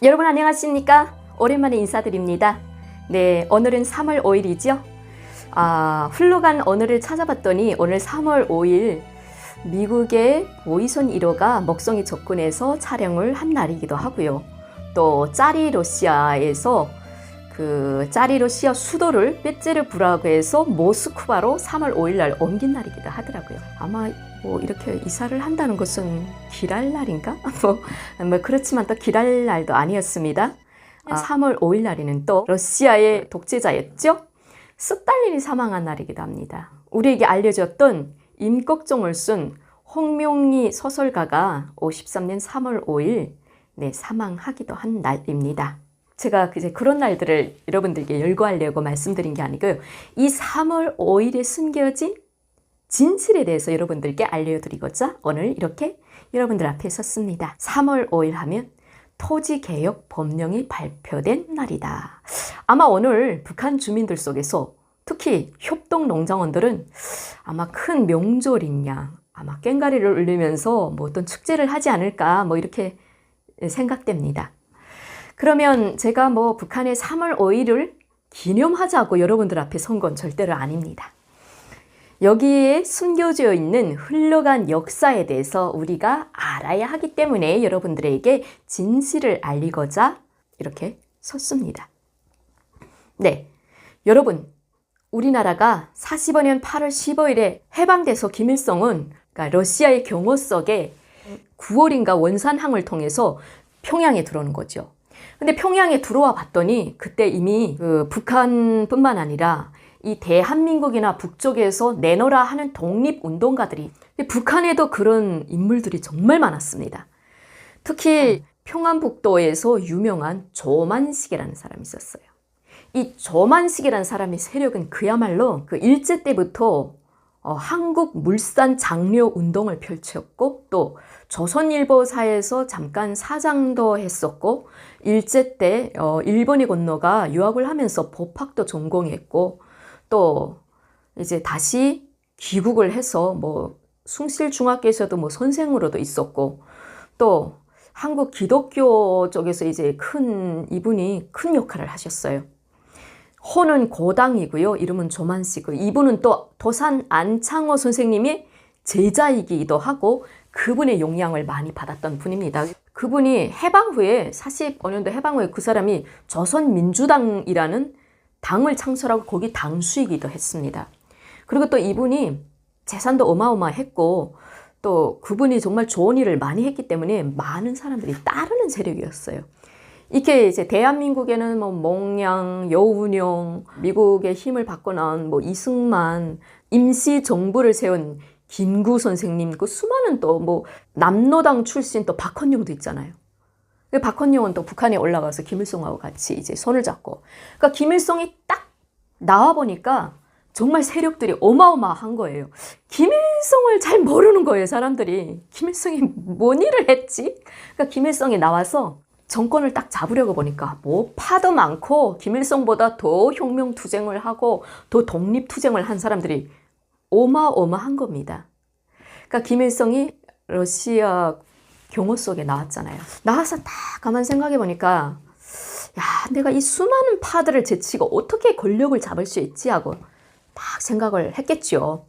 여러분 안녕하십니까? 오랜만에 인사드립니다. 네, 오늘은 3월 5일이죠. 흘러간 언어를 찾아봤더니 오늘 3월 5일 미국의 보이선 1호가 목성에 접근해서 촬영을 한 날이기도 하고요. 또 짜리 러시아에서 짜리 러시아 수도를 빼찌르부라고 해서 모스크바로 3월 5일 날 옮긴 날이기도 하더라고요. 아마 뭐 이렇게 이사를 한다는 것은 길할 날인가? 뭐 그렇지만 또 길할 날도 아니었습니다. 3월 5일 날에는 또 러시아의 독재자였죠? 스탈린이 사망한 날이기도 합니다. 우리에게 알려졌던 임꺽정을 쓴 홍명리 소설가가 53년 3월 5일 사망하기도 한 날입니다. 제가 이제 그런 날들을 여러분들께 열거하려고 말씀드린 게 아니고요. 이 3월 5일에 숨겨진 진실에 대해서 여러분들께 알려드리고자 오늘 이렇게 여러분들 앞에 섰습니다. 3월 5일 하면 토지개혁 법령이 발표된 날이다. 아마 오늘 북한 주민들 속에서 특히 협동농장원들은 아마 큰 명절인 양 아마 꽹과리를 울리면서 뭐 어떤 축제를 하지 않을까 뭐 이렇게 생각됩니다. 그러면 제가 뭐 북한의 3월 5일을 기념하자고 여러분들 앞에 선 건 절대로 아닙니다. 여기에 숨겨져 있는 흘러간 역사에 대해서 우리가 알아야 하기 때문에 여러분들에게 진실을 알리고자 이렇게 섰습니다. 네, 여러분 우리나라가 45년 8월 15일에 해방돼서 김일성은 그러니까 러시아의 경호석에 9월인가 원산항을 통해서 평양에 들어오는 거죠. 근데 평양에 들어와 봤더니 그때 이미 북한뿐만 아니라 이 대한민국이나 북쪽에서 내놓으라 하는 독립운동가들이 북한에도 그런 인물들이 정말 많았습니다. 특히 평안북도에서 유명한 조만식이라는 사람이 있었어요. 이 조만식이라는 사람의 세력은 그야말로 일제 때부터 한국 물산 장려 운동을 펼쳤고 또 조선일보사에서 잠깐 사장도 했었고 일제 때 일본에 건너가 유학을 하면서 법학도 전공했고 또 이제 다시 귀국을 해서 뭐 숭실중학교에서도 뭐 선생으로도 있었고 또 한국 기독교 쪽에서 이제 이분이 큰 역할을 하셨어요. 호는 고당이고요. 이름은 조만식. 이분은 또 도산 안창호 선생님의 제자이기도 하고 그분의 영향을 많이 받았던 분입니다. 그분이 해방 후에 45년도 해방 후에 그 사람이 조선민주당이라는 당을 창설하고 거기 당수이기도 했습니다. 그리고 또 이분이 재산도 어마어마했고 또 그분이 정말 좋은 일을 많이 했기 때문에 많은 사람들이 따르는 세력이었어요. 이렇게 이제 대한민국에는 뭐 몽양, 여운용, 미국의 힘을 받고 나온 뭐 이승만, 임시 정부를 세운 김구 선생님, 그 수많은 또 뭐 남로당 출신 또 박헌용도 있잖아요. 박헌용은 또 북한에 올라가서 김일성하고 같이 이제 손을 잡고, 그러니까 김일성이 딱 나와 보니까 정말 세력들이 어마어마한 거예요. 김일성을 잘 모르는 거예요, 사람들이. 김일성이 뭔 일을 했지? 그러니까 김일성이 나와서 정권을 딱 잡으려고 보니까 뭐 파도 많고 김일성보다 더 혁명투쟁을 하고 더 독립투쟁을 한 사람들이 어마어마한 겁니다. 그러니까 김일성이 러시아 경호 속에 나왔잖아요. 나와서 딱 가만 생각해 보니까 야, 내가 이 수많은 파들을 제치고 어떻게 권력을 잡을 수 있지 하고 딱 생각을 했겠죠.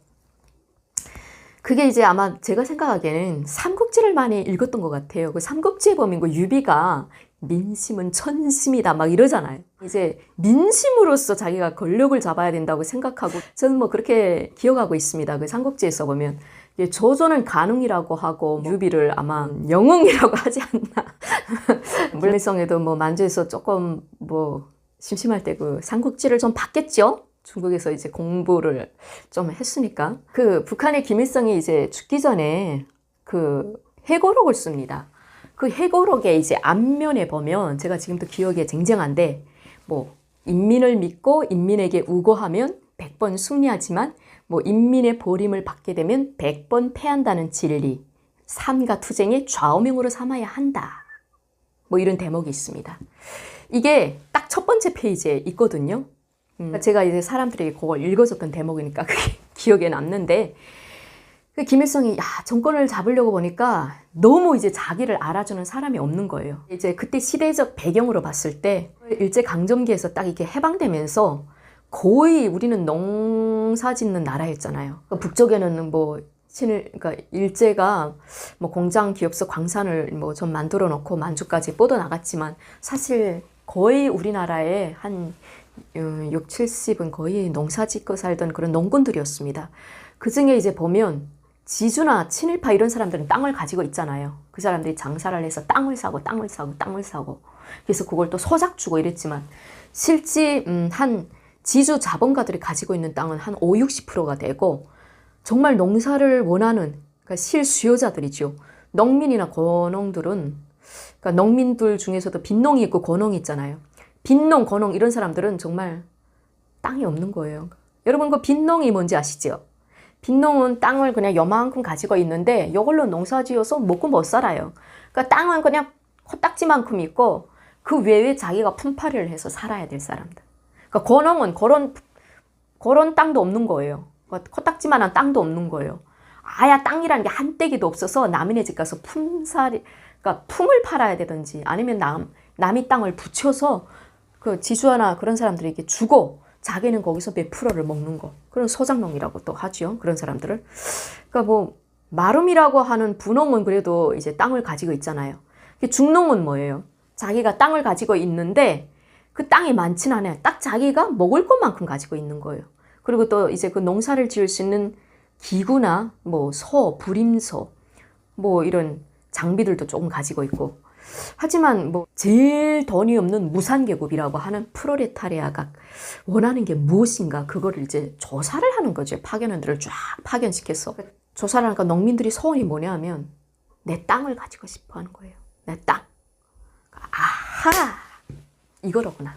그게 이제 아마 제가 생각하기에는 삼국지를 많이 읽었던 것 같아요. 그 삼국지에 보면 그 유비가 민심은 천심이다 막 이러잖아요. 이제 민심으로서 자기가 권력을 잡아야 된다고 생각하고 저는 뭐 그렇게 기억하고 있습니다. 그 삼국지에서 보면 조조는 간웅이라고 하고 유비를 아마 영웅이라고 하지 않나. 물밀성에도 뭐 만주에서 조금 뭐 심심할 때 그 삼국지를 좀 봤겠죠. 중국에서 이제 공부를 좀 했으니까. 북한의 김일성이 이제 죽기 전에 회고록을 씁니다. 그 회고록의 이제 앞면에 보면 제가 지금도 기억에 쟁쟁한데 뭐 인민을 믿고 인민에게 우고하면 100번 승리하지만 뭐 인민의 보림을 받게 되면 100번 패한다는 진리, 삶과 투쟁의 좌우명으로 삼아야 한다. 뭐 이런 대목이 있습니다. 이게 딱 첫 번째 페이지에 있거든요. 제가 이제 사람들에게 그걸 읽어줬던 대목이니까 그게 기억에 남는데 김일성이 정권을 잡으려고 보니까 너무 이제 자기를 알아주는 사람이 없는 거예요. 이제 그때 시대적 배경으로 봤을 때 일제강점기에서 딱 이렇게 해방되면서 거의 우리는 농사 짓는 나라였잖아요. 북쪽에는 뭐 그러니까 일제가 뭐 공장, 기업소, 광산을 뭐 좀 만들어 놓고 만주까지 뻗어 나갔지만 사실 거의 우리나라의 한 6, 70은 거의 농사 짓고 살던 그런 농군들이었습니다. 그 중에 이제 보면 지주나 친일파 이런 사람들은 땅을 가지고 있잖아요. 그 사람들이 장사를 해서 땅을 사고 그래서 그걸 또 소작 주고 이랬지만 실제 한 지주 자본가들이 가지고 있는 땅은 한 5, 60%가 되고 정말 농사를 원하는 그러니까 실수요자들이죠. 농민이나 고농들은 그러니까 농민들 중에서도 빈농이 있고 고농이 있잖아요. 빈농, 고농 이런 사람들은 정말 땅이 없는 거예요. 여러분 그 빈농이 뭔지 아시죠? 빈농은 땅을 그냥 요만큼 가지고 있는데 이걸로 농사 지어서 먹고 못 살아요. 그러니까 땅은 그냥 코딱지만큼 있고 그 외에 자기가 품팔이를 해서 살아야 될 사람들. 그러니까 고농은 그런 땅도 없는 거예요. 그러니까 코딱지만한 땅도 없는 거예요. 아야 땅이라는 게 한 떼기도 없어서 남인의 집 가서 그러니까 품을 팔아야 되든지 아니면 남이 땅을 붙여서 그 지주나 그런 사람들에게 주고 자기는 거기서 몇 프로를 먹는 거. 그런 소작농이라고 또 하죠. 그런 사람들을. 그러니까 뭐 마름이라고 하는 분홍은 그래도 이제 땅을 가지고 있잖아요. 중농은 뭐예요? 자기가 땅을 가지고 있는데 그 땅이 많진 않아요. 딱 자기가 먹을 것만큼 가지고 있는 거예요. 그리고 또 이제 그 농사를 지을 수 있는 기구나 뭐 부림소 뭐 이런 장비들도 조금 가지고 있고. 하지만 뭐 제일 돈이 없는 무산계급이라고 하는 프롤레타리아가 원하는 게 무엇인가 그거를 이제 조사를 하는 거죠. 파견원들을 쫙 파견시켜서 조사를 하니까 농민들이 소원이 뭐냐 하면 내 땅을 가지고 싶어 하는 거예요. 내 땅. 아하! 이거로구나.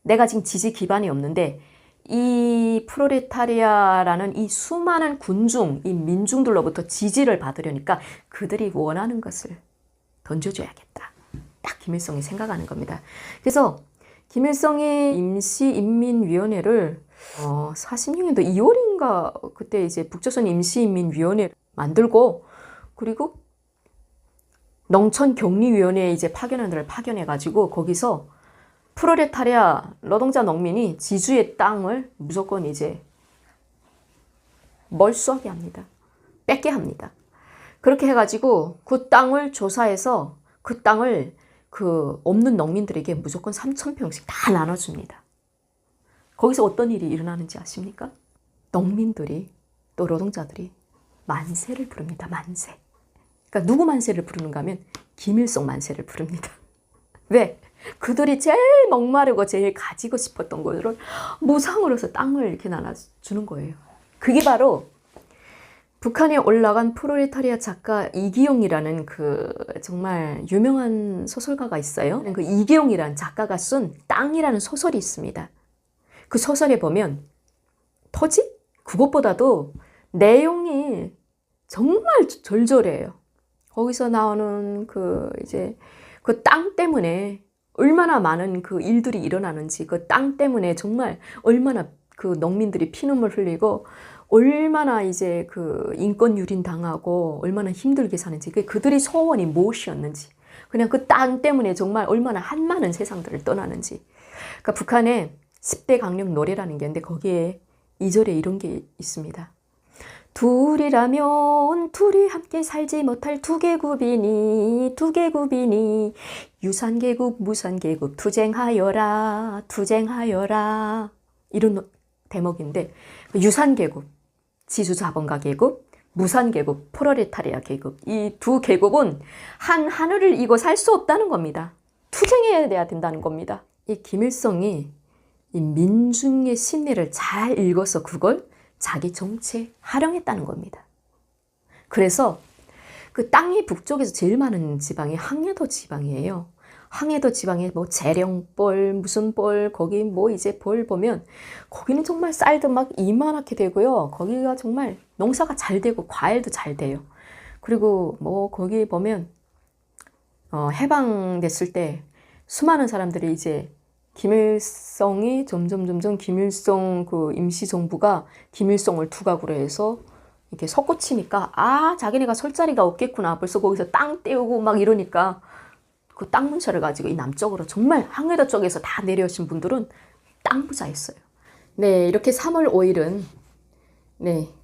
내가 지금 지지 기반이 없는데 이 프롤레타리아라는 이 수많은 군중, 이 민중들로부터 지지를 받으려니까 그들이 원하는 것을 던져줘야겠다. 딱 김일성이 생각하는 겁니다. 그래서 김일성이 임시인민위원회를 46년도 2월인가 그때 이제 북조선 임시인민위원회 만들고 그리고 농촌격리위원회에 이제 파견원들을 파견해가지고 거기서 프롤레타리아 노동자 농민이 지주의 땅을 무조건 이제 멀수하게 합니다. 뺏게 합니다. 그렇게 해가지고 그 땅을 조사해서 그 땅을 그 없는 농민들에게 무조건 3,000평씩 다 나눠줍니다. 거기서 어떤 일이 일어나는지 아십니까? 농민들이 또 노동자들이 만세를 부릅니다. 만세. 그러니까 누구 만세를 부르는가 하면 김일성 만세를 부릅니다. 왜? 그들이 제일 목마르고 제일 가지고 싶었던 것을 무상으로서 땅을 이렇게 나눠주는 거예요. 그게 바로 북한에 올라간 프롤레타리아 작가 이기용이라는 그 정말 유명한 소설가가 있어요. 그 이기용이라는 작가가 쓴 땅이라는 소설이 있습니다. 그 소설에 보면 토지? 그것보다도 내용이 정말 절절해요. 거기서 나오는 그 이제 그 땅 때문에 얼마나 많은 그 일들이 일어나는지 그 땅 때문에 정말 얼마나 그 농민들이 피눈물 흘리고 얼마나 이제 그 인권 유린 당하고 얼마나 힘들게 사는지 그들의 소원이 무엇이었는지 그냥 그 땅 때문에 정말 얼마나 한많은 세상들을 떠나는지 그러니까 북한에 10대 강령 노래라는 게 있는데 거기에 2절에 이런 게 있습니다. 둘이라면 둘이 함께 살지 못할 두 계급이니 유산계급 무산계급 투쟁하여라 이런 대목인데 유산계급 지주자본가 계급 무산계급 프롤레타리아 계급 이 두 계급은 한 하늘을 이고 살 수 없다는 겁니다. 투쟁해야 된다는 겁니다. 이 김일성이 이 민중의 심리를 잘 읽어서 그걸 자기 정치에 활용했다는 겁니다. 그래서 그 땅이 북쪽에서 제일 많은 지방이 항해도 지방이에요. 항해도 지방에 뭐 재령벌 무슨 벌 거기 뭐 이제 벌 보면 거기는 정말 쌀도 막 이만하게 되고요. 거기가 정말 농사가 잘 되고 과일도 잘 돼요. 그리고 뭐 거기 보면 해방됐을 때 수많은 사람들이 이제 김일성이 점점 김일성 그 임시정부가 김일성을 두각으로 해서 이렇게 솟구치니까 자기네가 설 자리가 없겠구나. 벌써 거기서 땅 떼우고 막 이러니까 그 땅 문서를 가지고 이 남쪽으로 정말 항해도 쪽에서 다 내려오신 분들은 땅 부자였어요. 네, 이렇게 3월 5일은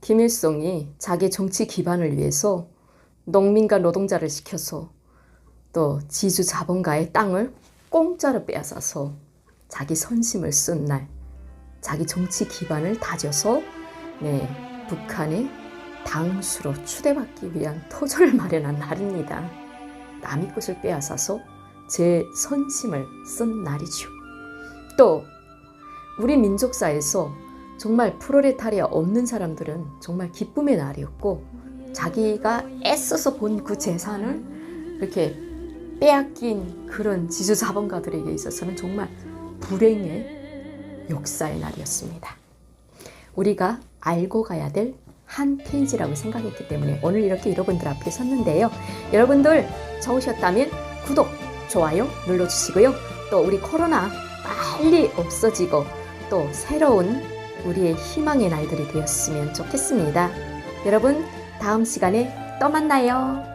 김일성이 자기 정치 기반을 위해서 농민과 노동자를 시켜서 또 지주 자본가의 땅을 공짜로 빼앗아서 자기 선심을 쓴 날, 자기 정치 기반을 다져서 북한의 당수로 추대받기 위한 토조를 마련한 날입니다. 남의 것을 빼앗아서 제 선심을 쓴 날이죠. 또 우리 민족사에서 정말 프롤레타리아 없는 사람들은 정말 기쁨의 날이었고, 자기가 애써서 본 그 재산을 이렇게 빼앗긴 그런 지주자본가들에게 있어서는 정말 불행의 역사의 날이었습니다. 우리가 알고 가야 될 한 페이지라고 생각했기 때문에 오늘 이렇게 여러분들 앞에 섰는데요. 여러분들 좋으셨다면 구독, 좋아요 눌러주시고요. 또 우리 코로나 빨리 없어지고 또 새로운 우리의 희망의 날들이 되었으면 좋겠습니다. 여러분, 다음 시간에 또 만나요.